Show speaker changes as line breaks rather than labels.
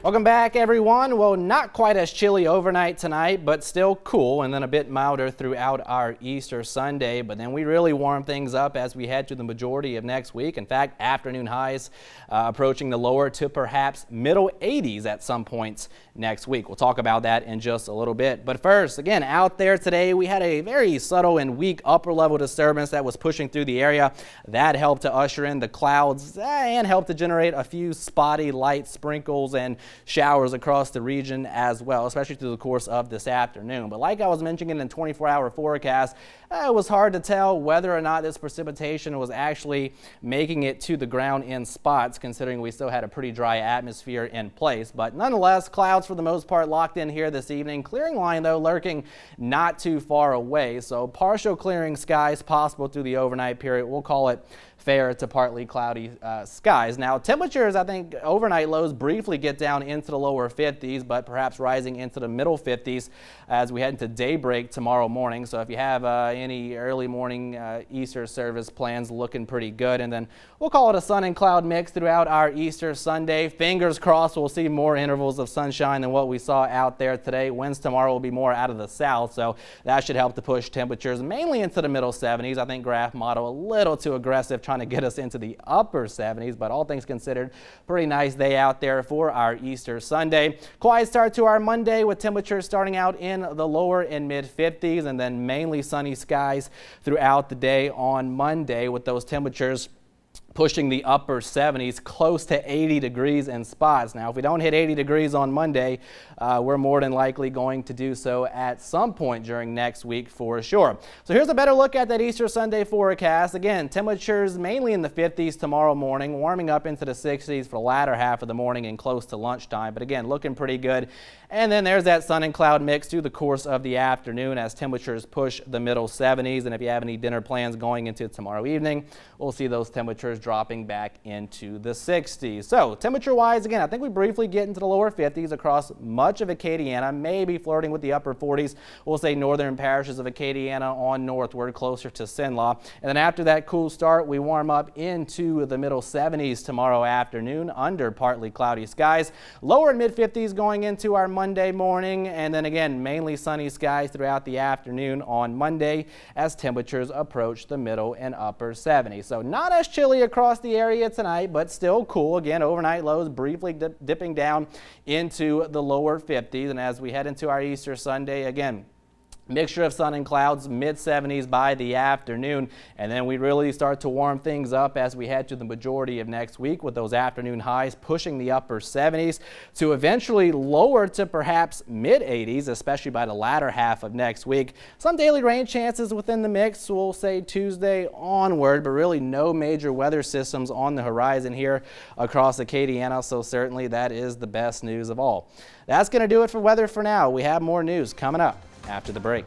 Welcome back, everyone. Well, not quite as chilly overnight tonight, but still cool, and then a bit milder throughout our Easter Sunday. But then we really warm things up as we head to the majority of next week. In fact, afternoon highs approaching the lower to perhaps middle 80s at some points next week. We'll talk about that in just a little bit. But first, again, out there today, we had a very subtle and weak upper level disturbance that was pushing through the area. That helped to usher in the clouds and helped to generate a few spotty light sprinkles and showers across the region as well, especially through the course of this afternoon. But like I was mentioning in the 24-hour forecast, it was hard to tell whether or not this precipitation was actually making it to the ground in spots, considering we still had a pretty dry atmosphere in place. But nonetheless, clouds for the most part locked in here this evening. Clearing line, though, lurking not too far away. So partial clearing skies possible through the overnight period. We'll call it fair to partly cloudy skies. Now, temperatures, I think overnight lows briefly get down into the lower 50s, but perhaps rising into the middle 50s as we head into daybreak tomorrow morning. So if you have any early morning Easter service plans, looking pretty good. And then we'll call it a sun and cloud mix throughout our Easter Sunday. Fingers crossed we'll see more intervals of sunshine than what we saw out there today. Winds tomorrow will be more out of the south, so that should help to push temperatures mainly into the middle 70s. I think graph model a little too aggressive trying to get us into the upper 70s, but all things considered, pretty nice day out there for our Easter Sunday. Quiet start to our Monday with temperatures starting out in the lower and mid 50s, and then mainly sunny skies throughout the day on Monday, with those temperatures pushing the upper 70s, close to 80 degrees in spots. Now, if we don't hit 80 degrees on Monday, we're more than likely going to do so at some point during next week for sure. So here's a better look at that Easter Sunday forecast. Again, temperatures mainly in the 50s tomorrow morning, warming up into the 60s for the latter half of the morning and close to lunchtime. But again, looking pretty good. And then there's that sun and cloud mix through the course of the afternoon as temperatures push the middle 70s. And if you have any dinner plans going into tomorrow evening, we'll see those temperatures dropping back into the 60s. So temperature wise, again, I think we briefly get into the lower 50s across much of Acadiana, maybe flirting with the upper 40s. We'll say northern parishes of Acadiana on northward closer to Sinlaw. And then after that cool start, we warm up into the middle 70s tomorrow afternoon under partly cloudy skies. Lower and mid 50s going into our Monday morning, and then again mainly sunny skies throughout the afternoon on Monday as temperatures approach the middle and upper 70s. So not as chilly across the area tonight, but still cool. Again, overnight lows briefly dipping down into the lower 50s, and as we head into our Easter Sunday, again, mixture of sun and clouds, mid 70s by the afternoon, and then we really start to warm things up as we head to the majority of next week, with those afternoon highs pushing the upper 70s to eventually lower to perhaps mid 80s, especially by the latter half of next week. Some daily rain chances within the mix, we'll say Tuesday onward, but really no major weather systems on the horizon here across Acadiana, so certainly that is the best news of all. That's going to do it for weather for now. We have more news coming up after the break.